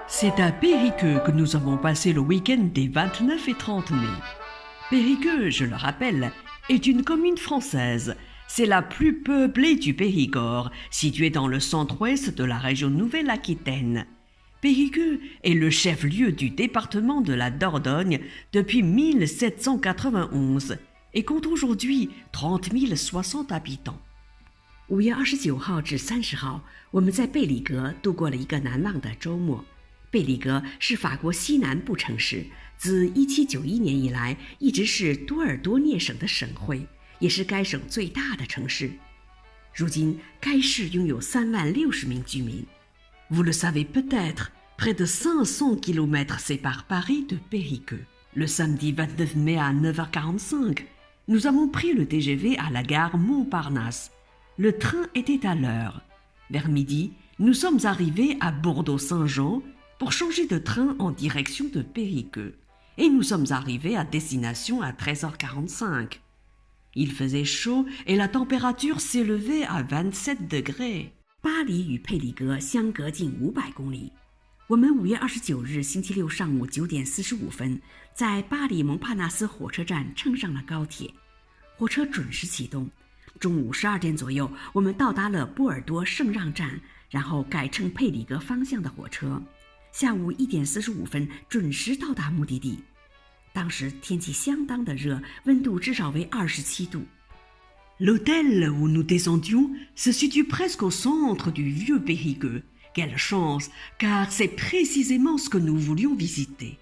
C'est à Périgueux que nous avons passé le week-end des 29 et 30 mai. Périgueux, je le rappelle, est une commune française. C'est la plus peuplée du Périgord, située dans le centre-ouest de la région Nouvelle-Aquitaine. Périgueux est le chef-lieu du département de la Dordogne depuis 1791 et compte aujourd'hui 30 060 habitants. 5月29号至30号，我们在贝里格度过了一个难忘的周末。贝里格是法国西南部城市，自1791年以来一直是多尔多涅省的省会，也是该省最大的城市。如今，该市拥有36000名居民。Vous le savez peut-être, près de 500 km séparent Paris de Périgueux. Le samedi 29 mai à 9h45, nous avons pris le TGV à la gare Montparnasse. Le train était à l'heure. Vers midi, nous sommes arrivés à Bordeaux-Saint-Jean pour changer de train en direction de Périgueux. Et nous sommes arrivés à destination à 13h45. Il faisait chaud et la température s'élevait à 27 degrés. 巴黎与佩里格相隔近500公里。我们5月29日星期六上午9点45分，在巴黎蒙帕纳斯火车站乘上了高铁，火车准时启动。中午12点左右，我们到达了波尔多圣让站，然后改乘佩里格方向的火车。下午1点45分准时到达目的地。当时天气相当的热，温度至少为27度。L'hôtel où nous descendions se situe presque au centre du vieux Périgueux. Quelle chance, car c'est précisément ce que nous voulions visiter.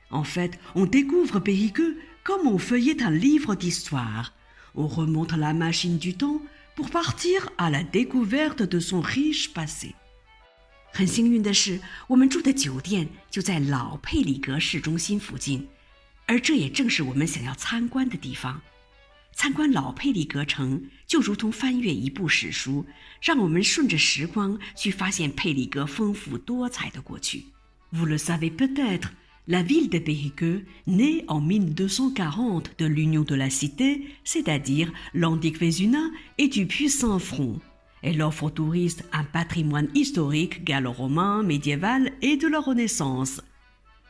En fait, on découvre Périgueux comme on feuillette un livre d'histoire. On remonte la machine du temps pour partir à la découverte de son riche passé. 很幸运的是，我们住的酒店就在老佩里格市中心附近，而这也正是我们想要参观的地方。参观老佩里格城就如同翻阅一部史书，让我们顺着时光去发现佩里格丰富多彩的过去。 Vous le savez peut-être, la ville de Périgueux, née en 1240 de l'union de la cité, c'est-à-dire l'antique Vézuna et du puissant front. Elle offre aux touristes un patrimoine historique gallo-romain, médiéval et de la Renaissance.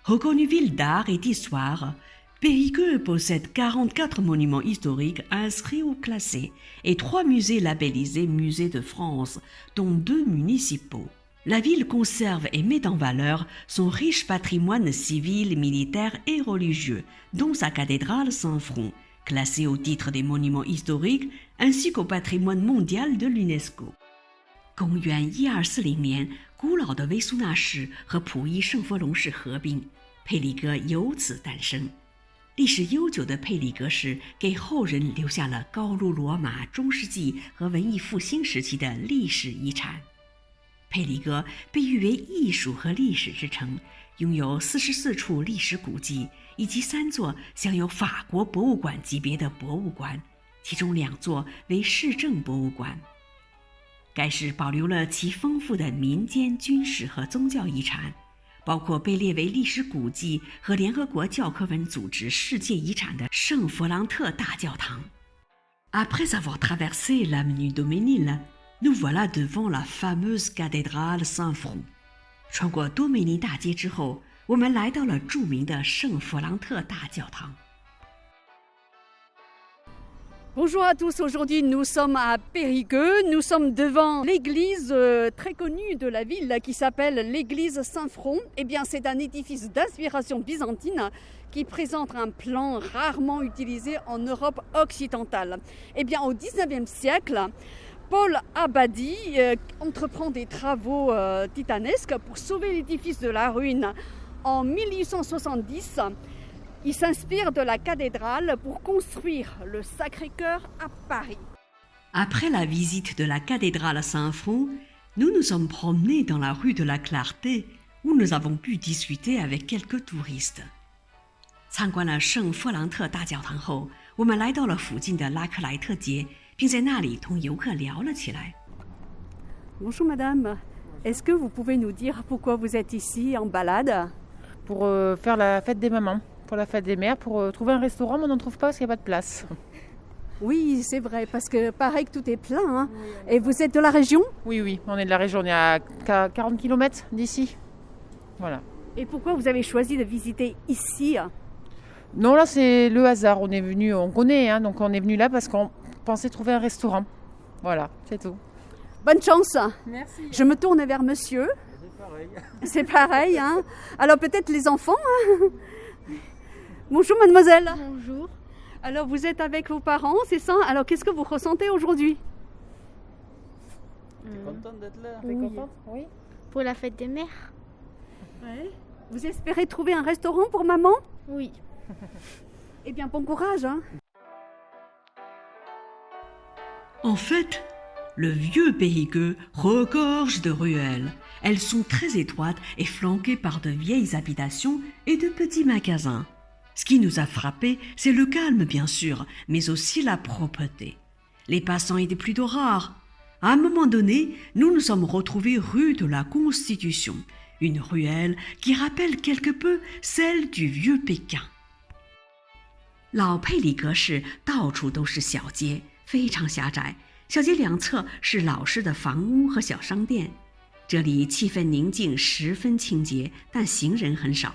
Reconnue ville d'art et d'histoire, Périgueux possède 44 monuments historiques inscrits ou classés et 3 musées labellisés Musées de France, dont 2 municipaux. La ville conserve et met en valeur son riche patrimoine civil, militaire et religieux, dont sa cathédrale Saint-Front, classée au titre des monuments historiques, ainsi qu'au patrimoine mondial de l'UNESCO. 公元1240年，古老的维苏纳市和普伊圣佛隆市合并，佩里格由此诞生。历史悠久的佩里格市给后人留下了高卢罗马中世纪和文艺复兴时期的历史遗产。佩里格被誉为艺术和历史之城，拥有44处历史古迹，以及3座享有法国博物馆级别的博物馆，其中2座为市政博物馆。该市保留了其丰富的民间、军事和宗教遗产，包括被列为历史古迹和联合国教科文组织世界遗产的圣弗朗特大教堂。 Après avoir traversé l'avenue Daumesnil, nous voilà devant la fameuse cathédrale Saint-Front. 穿过多梅尼大街之后，我们来到了著名的圣弗朗特大教堂。Bonjour à tous, aujourd'hui nous sommes à Périgueux, nous sommes devant l'église très connue de la ville qui s'appelle l'église Saint-Front. Eh bien c'est un édifice d'inspiration byzantine qui présente un plan rarement utilisé en Europe occidentale. Eh bien au 19e siècle, Paul Abadie entreprend des travaux titanesques pour sauver l'édifice de la ruine. En 1870, il s'inspire de la cathédrale pour construire le Sacré-Cœur à Paris. Après la visite de la cathédrale Saint-Front, nous nous sommes promenés dans la rue de la Clarté, où nous avons pu discuter avec quelques touristes. 参观了圣弗朗特大教堂后，我们来到了附近的拉克莱特街，并在那里同游客聊了起来。 Bonjour madame, est-ce que vous pouvez nous dire pourquoi vous êtes ici en balade? Pour faire la fête des mamans, pour la fête des mères, pour trouver un restaurant, mais on n'en trouve pas parce qu'il n'y a pas de place. Oui, c'est vrai, parce que pareil que tout est plein. Hein. Et vous êtes de la région? Oui, on est de la région, on est à 40 km d'ici. Voilà. Et pourquoi vous avez choisi de visiter ici? Non, là c'est le hasard. On est venu, on connaît, hein, donc on est venu là parce qu'on pensait trouver un restaurant. Voilà, c'est tout. Bonne chance. Merci. Je me tourne vers monsieur. C'est pareil, hein. Alors peut-être les enfants, hein. Bonjour mademoiselle. Bonjour. Alors vous êtes avec vos parents, c'est ça? Alors qu'est-ce que vous ressentez aujourd'hui? Contente d'être là? Oui. Contente? Oui. Pour la fête des mères? Ouais. Vous espérez trouver un restaurant pour maman? Oui. Eh bien bon courage, hein. En fait, le vieux Périgueux regorge de ruelles. Elles sont très étroites et flanquées par de vieilles habitations et de petits magasins. Ce qui nous a frappé, c'est le calme bien sûr, mais aussi la propreté. Les passants étaient plutôt rares. À un moment donné, nous nous sommes retrouvés rue de la Constitution, une ruelle qui rappelle quelque peu celle du vieux Pékin. 老佩里格市到处都是小街，非常狭窄，小街两侧是老式的房屋和小商店。这里气氛宁静，十分清洁，但行人很少。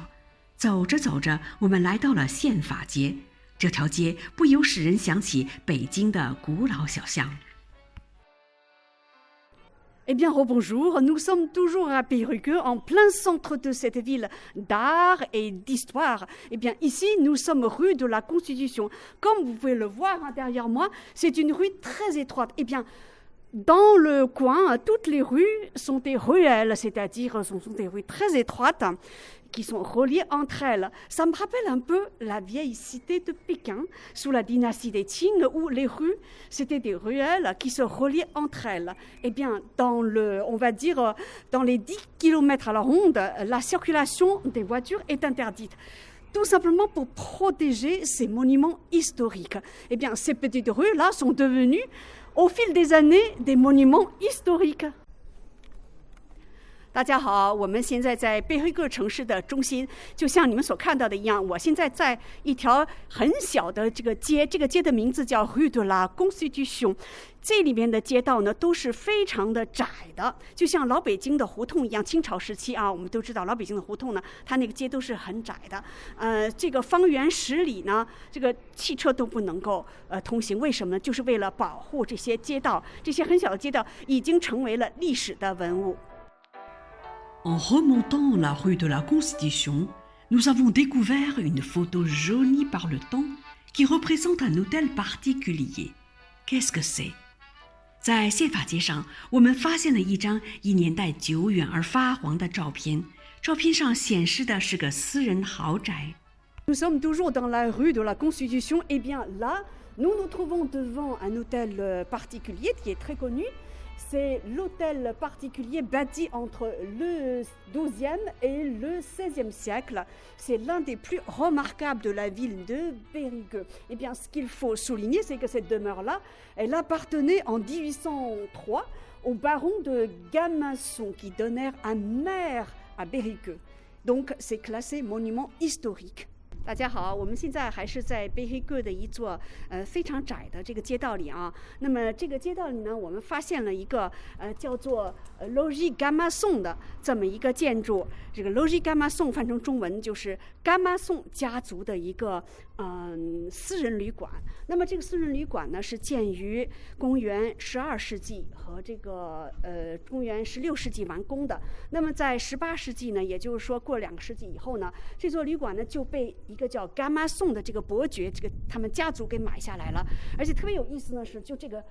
走着走着，我们来到了宪法街。这条街不由使人想起北京的古老小巷。Eh bien, rebonjour, nous sommes toujours à Périgueux, en plein centre de cette ville d'art et d'histoire. Eh bien, ici, nous sommes rue de la Constitution. Comme vous pouvez le voir derrière moi, c'est une rue très étroite. Eh bien, dans le coin, toutes les rues sont des ruelles, c'est-à-dire sont des rues très étroites qui sont reliées entre elles. Ça me rappelle un peu la vieille cité de Pékin, sous la dynastie des Qing, où les rues, c'était des ruelles qui se reliaient entre elles. Eh bien, dans les 10 km à la ronde, la circulation des voitures est interdite. Tout simplement pour protéger ces monuments historiques. Eh bien, ces petites rues-là sont devenues, au fil des années, des monuments historiques. 大家好，我们现在在贝黑格城市的中心，就像你们所看到的一样，我现在在一条很小的这个街，这个街的名字叫 Rue de la Constitution。这里面的街道呢都是非常的窄的，就像老北京的胡同一样。清朝时期啊，我们都知道老北京的胡同呢，它那个街都是很窄的。这个方圆10里呢，这个汽车都不能够通行。为什么呢？就是为了保护这些街道，这些很小的街道已经成为了历史的文物。En remontant la rue de la Constitution, nous avons découvert une photo jaunie par le temps qui représente un hôtel particulier. Qu'est-ce que c'est? 在宪法街上，我们发现了一张因年代久远而发黄的照片，照片上显示的是个私人豪宅。Nous sommes toujours dans la rue de la Constitution. Eh bien là, nous nous trouvons devant un hôtel particulier qui est très connu. C'est l'hôtel particulier bâti entre le XIIe et le XVIe siècle. C'est l'un des plus remarquables de la ville de Périgueux. Eh bien, ce qu'il faut souligner, c'est que cette demeure-là, elle appartenait en 1803 au baron de Gamasson qui donnèrent un maire à Périgueux. Donc, c'est classé monument historique. 大家好，我们现在还是在贝黑格的一座非常窄的这个街道里啊。那么这个街道里呢，我们发现了一个叫做Logis Gamasson 的这么一个建筑。这个 Logis Gamasson 翻成中文就是伽马宋家族的一个私人旅馆。那么这个私人旅馆呢是建于公元12世纪和这个公元16世纪完工的。那么在18世纪呢，也就是说过2个世纪以后呢，这座旅馆呢就被一个叫伽马宋的这个伯爵，这个他们家族给买下来了。而且特别有意思呢是，就这个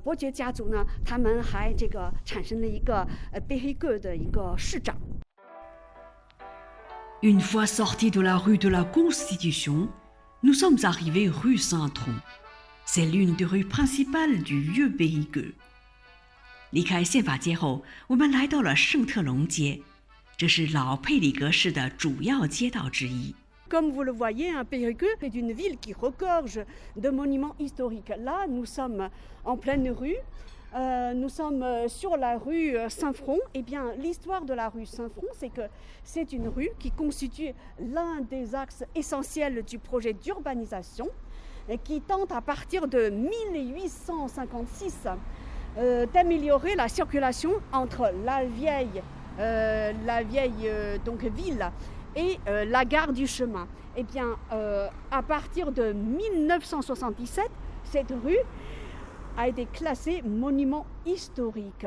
伯爵家族呢，他们还这个产生了一个贝黑格的一个市长。Une fois sortis de la rue de la Constitution, nous sommes arrivés rue Saint-Tron. C'est l'une des rues principales du vieux Périgueux. 离开宪法街后，我们来到了圣特隆街，这是老佩里格市的主要街道之一。Comme vous le voyez, Périgueux est une ville qui regorge de monuments historiques. Là, nous sommes en pleine rue. Nous sommes sur la rue Saint-Front. Eh bien, l'histoire de la rue Saint-Front, c'est que c'est une rue qui constitue l'un des axes essentiels du projet d'urbanisation et qui tente à partir de 1856 d'améliorer la circulation entre la vieille la vieille donc ville et la gare du chemin. Eh bien, à partir de 1977, cette rue a été classée monument historique.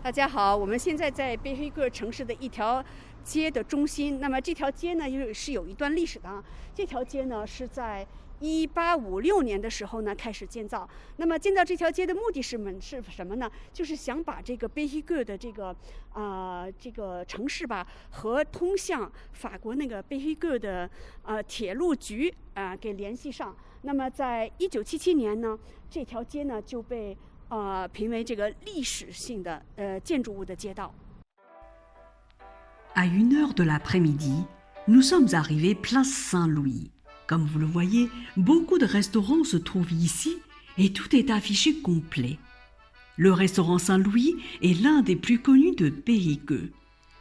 大家好，我们现在在贝黑格城市的一条街的中心。那么这条街呢，是有一段历史的啊。这条街呢是在1856年的时候呢开始建造。那么建造这条街的目的是什么呢？就是想把这个贝黑格的这个城市吧和通向法国那个贝黑格的铁路局给联系上。那么在1977年呢，这条街呢就被评为这个历史性的建筑物的街道。À 1h de l'après-midi, nous sommes arrivés place Saint-Louis. Comme vous le voyez, beaucoup de restaurants se trouvent ici et tout est affiché complet. Le restaurant Saint-Louis est l'un des plus connus de Périgueux.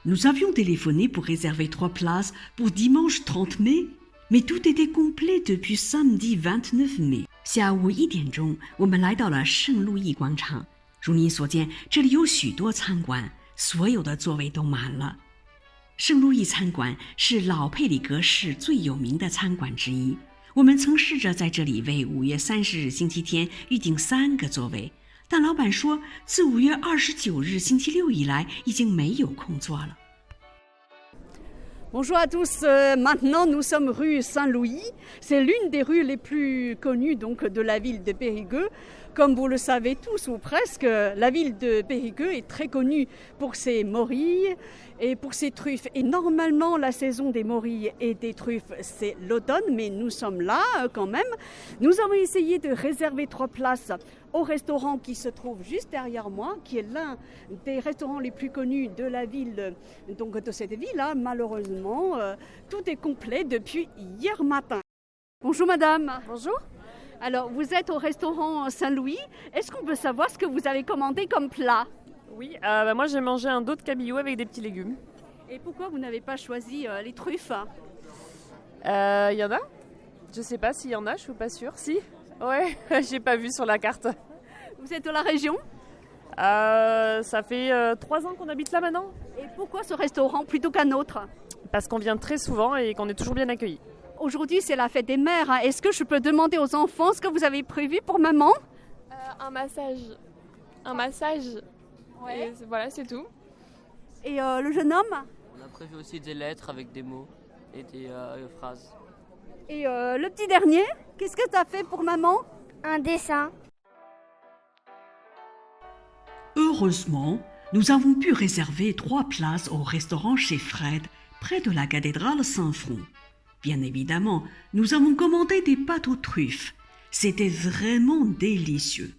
Nous avions téléphoné pour réserver 3 places pour dimanche 30 mai, mais tout était complet depuis samedi 29 mai. 下午1点钟，我们来到了圣路易广场。如您所见，这里有许多餐馆，所有的座位都满了。圣路易餐馆是老佩里格市最有名的餐馆之一。我们曾试着在这里为5月30日星期天预订3个座位，但老板说，自5月29日星期六以来，已经没有空座了。Bonjour à tous, maintenant nous sommes rue Saint-Louis, c'est l'une des rues les plus connues donc, de la ville de Périgueux. Comme vous le savez tous ou presque, la ville de Périgueux est très connue pour ses morilles et pour ses truffes. Et normalement la saison des morilles et des truffes c'est l'automne, mais nous sommes là quand même. Nous avons essayé de réserver 3 places au restaurant qui se trouve juste derrière moi, qui est l'un des restaurants les plus connus de la ville, donc de cette ville. Malheureusement, tout est complet depuis hier matin. Bonjour madame. Bonjour. Alors, vous êtes au restaurant Saint-Louis. Est-ce qu'on peut savoir ce que vous avez commandé comme plat? Oui, moi j'ai mangé un dos de cabillaud avec des petits légumes. Et pourquoi vous n'avez pas choisi les truffes? Il y en a? Je sais pas s'il y en a, je suis pas sûre. Si? Ouais, j'ai pas vu sur la carte. Vous êtes de la région? Ça fait 3 ans qu'on habite là maintenant. Et pourquoi ce restaurant plutôt qu'un autre? Parce qu'on vient très souvent et qu'on est toujours bien accueillis. Aujourd'hui, c'est la fête des mères. Est-ce que je peux demander aux enfants ce que vous avez prévu pour maman? Un massage. Un massage. Ouais. Et voilà, c'est tout. Et le jeune homme? On a prévu aussi des lettres avec des mots et des phrases. Et le petit dernier, qu'est-ce que tu as fait pour maman? Un dessin. Heureusement, nous avons pu réserver 3 places au restaurant chez Fred, près de la cathédrale Saint-Front. Bien évidemment, nous avons commandé des pâtes aux truffes. C'était vraiment délicieux.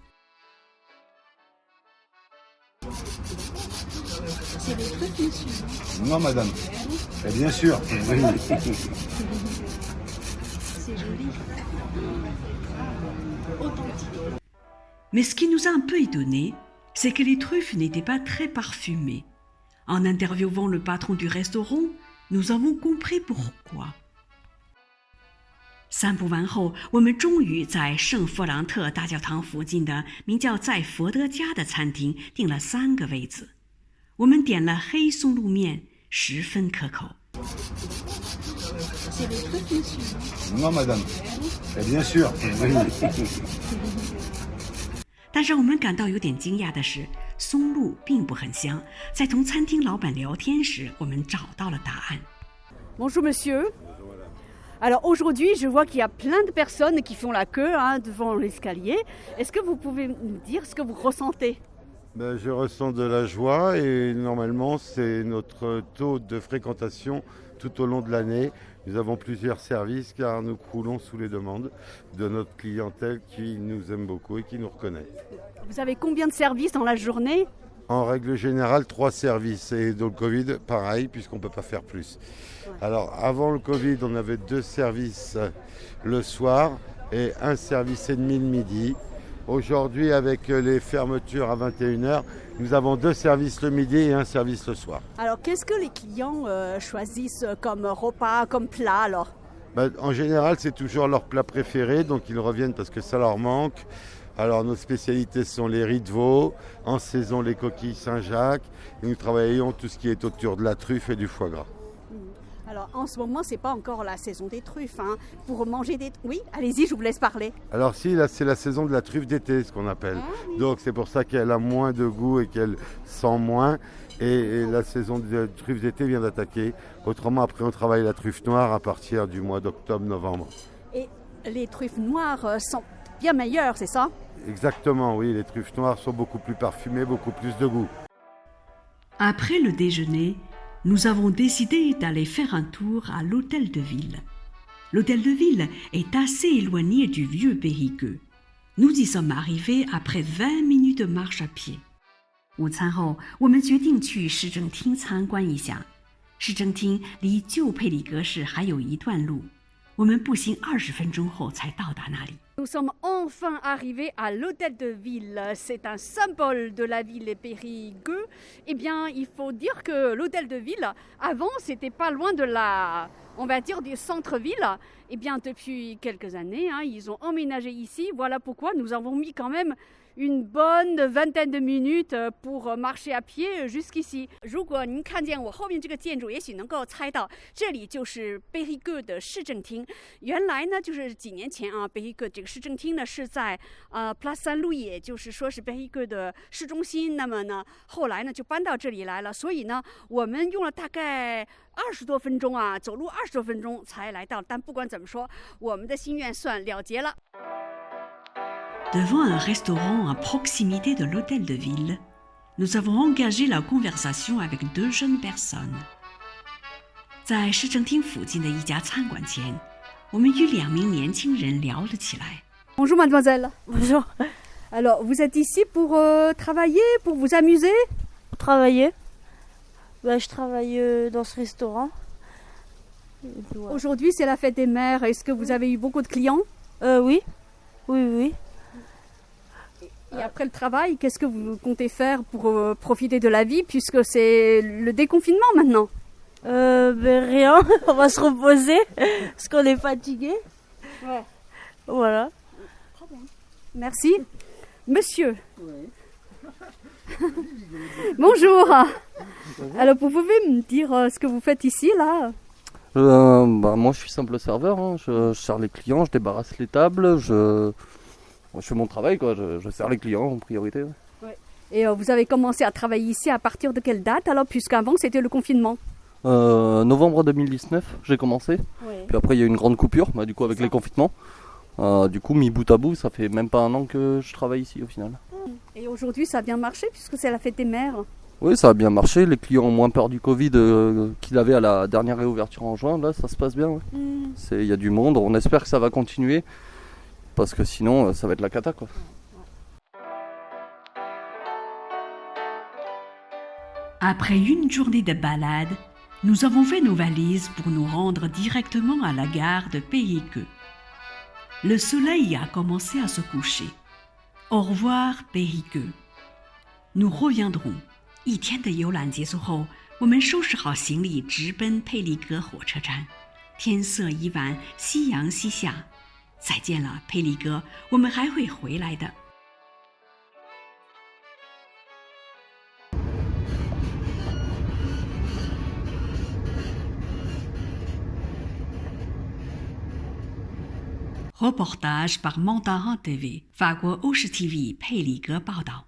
C'est des trucs, monsieur? Non, madame. Et bien sûr. Oui. C'est joli. Authentique. Mais ce qui nous a un peu étonnés, c'est que les truffes n'étaient pas très parfumées. En interviewant le patron du restaurant, nous avons compris pourquoi. 散步完后，我们终于在圣弗朗特大教堂附近的名叫在佛德家的餐厅订了3个位子。我们点了黑松露面，十分可口。C'est des trucs, monsieur? Non, madame. Et bien sûr. Oui. 但是我们感到有点惊讶的是，松露并不很香。在同餐厅老板聊天时，我们找到了答案。Bonjour monsieur. Alors aujourd'hui, je vois qu'il y a plein de personnes qui font la queue devant l'escalier. Est-ce que vous pouvez me dire ce que vous ressentez? Je ressens de la joie et normalement c'est notre taux de fréquentation tout au long de l'année. Nous avons plusieurs services car nous croulons sous les demandes de notre clientèle qui nous aime beaucoup et qui nous reconnaît. Vous avez combien de services dans la journée? En règle générale, 3 services et dans le Covid, pareil, puisqu'on ne peut pas faire plus. Alors, avant le Covid, on avait 2 services le soir et 1 service et demi le midi. Aujourd'hui, avec les fermetures à 21h, nous avons 2 services le midi et 1 service le soir. Alors, qu'est-ce que les clients choisissent comme repas, comme plat alors? En général, c'est toujours leur plat préféré, donc ils reviennent parce que ça leur manque. Alors nos spécialités sont les riz de veau, en saison les coquilles Saint-Jacques, et nous travaillons tout ce qui est autour de la truffe et du foie gras. Alors en ce moment, c'est pas encore la saison des truffes. Pour manger des... Oui, allez-y, je vous laisse parler. Alors si, là c'est la saison de la truffe d'été, ce qu'on appelle. Oui. Donc c'est pour ça qu'elle a moins de goût et qu'elle sent moins. Et la saison de truffe d'été vient d'attaquer. Autrement, après on travaille la truffe noire à partir du mois d'octobre-novembre. Et les truffes noires sont bien meilleures, c'est ça? Exactement, oui, les truffes noires sont beaucoup plus parfumées, beaucoup plus de goût. Après le déjeuner, nous avons décidé d'aller faire un tour à l'hôtel de ville. L'hôtel de ville est assez éloigné du vieux Périgueux. Nous y sommes arrivés après 20 minutes de marche à pied. 午餐后，我们决定去市政厅参观一下。市政厅离旧佩里格市还有一段路，我们步行20分钟后才到达那里。 Nous sommes enfin arrivés à l'hôtel de ville. C'est un symbole de la ville Périgueux. Eh bien, il faut dire que l'hôtel de ville, avant, c'était pas loin de on va dire, du centre-ville. Eh bien, depuis quelques années, ils ont emménagé ici. Voilà pourquoi nous avons mis quand même une bonne vingtaine de minutes pour marcher à pied jusqu'ici. 如果您看见我后面这个建筑，也许能够猜到，这里就是贝利格的市政厅。原来呢，就是几年前贝利格这个市政厅呢是在Place Saint-Louis，也就是说是贝利格的市中心。那么呢，后来呢就搬到这里来了。所以呢，我们用了大概20多分钟走路20多分钟才来到。但不管怎么说，我们的心愿算了结了。 Devant un restaurant à proximité de l'hôtel de ville, nous avons engagé la conversation avec 2 jeunes personnes. 在市政厅附近的一家餐馆前，我们与2名年轻人聊了起来。 Bonjour mademoiselle. Bonjour. Alors, vous êtes ici pour travailler, pour vous amuser? Travailler. Je travaille dans ce restaurant. Aujourd'hui, c'est la fête des mères. Est-ce que vous avez eu beaucoup de clients? Oui. Oui. Et après le travail, qu'est-ce que vous comptez faire pour profiter de la vie puisque c'est le déconfinement maintenant? Rien, on va se reposer parce qu'on est fatigué. Ouais. Voilà. Très bien. Merci. Monsieur. Oui. Bonjour. Alors, vous pouvez me dire ce que vous faites ici, là? Moi, je suis simple serveur. Je sers les clients, je débarrasse les tables, je fais mon travail, quoi. Je sers les clients en priorité. Ouais. Et vous avez commencé à travailler ici à partir de quelle date alors, puisqu'avant c'était le confinement? Novembre 2019, j'ai commencé. Ouais. Puis après, il y a eu une grande coupure, du coup, avec les confinements. Du coup, mis bout à bout, ça fait même pas 1 an que je travaille ici au final. Et aujourd'hui, ça a bien marché puisque c'est la fête des mères? Oui, ça a bien marché. Les clients ont moins peur du Covid qu'ils avaient à la dernière réouverture en juin. Là, ça se passe bien. Il y a du monde. On espère que ça va continuer. Parce que sinon, ça va être la cata, quoi. Après une journée de balade, nous avons fait nos valises pour nous rendre directement à la gare de Périgueux. Le soleil a commencé à se coucher. Au revoir, Périgueux. Nous reviendrons. 1天的游览结束后，我们收拾好行李，直奔佩利格火车站。天色已晚，夕阳西下。再见了，佩利格，我们还会回来的。Reportage par Montaran TV， 法国欧视 TV 佩里格报道。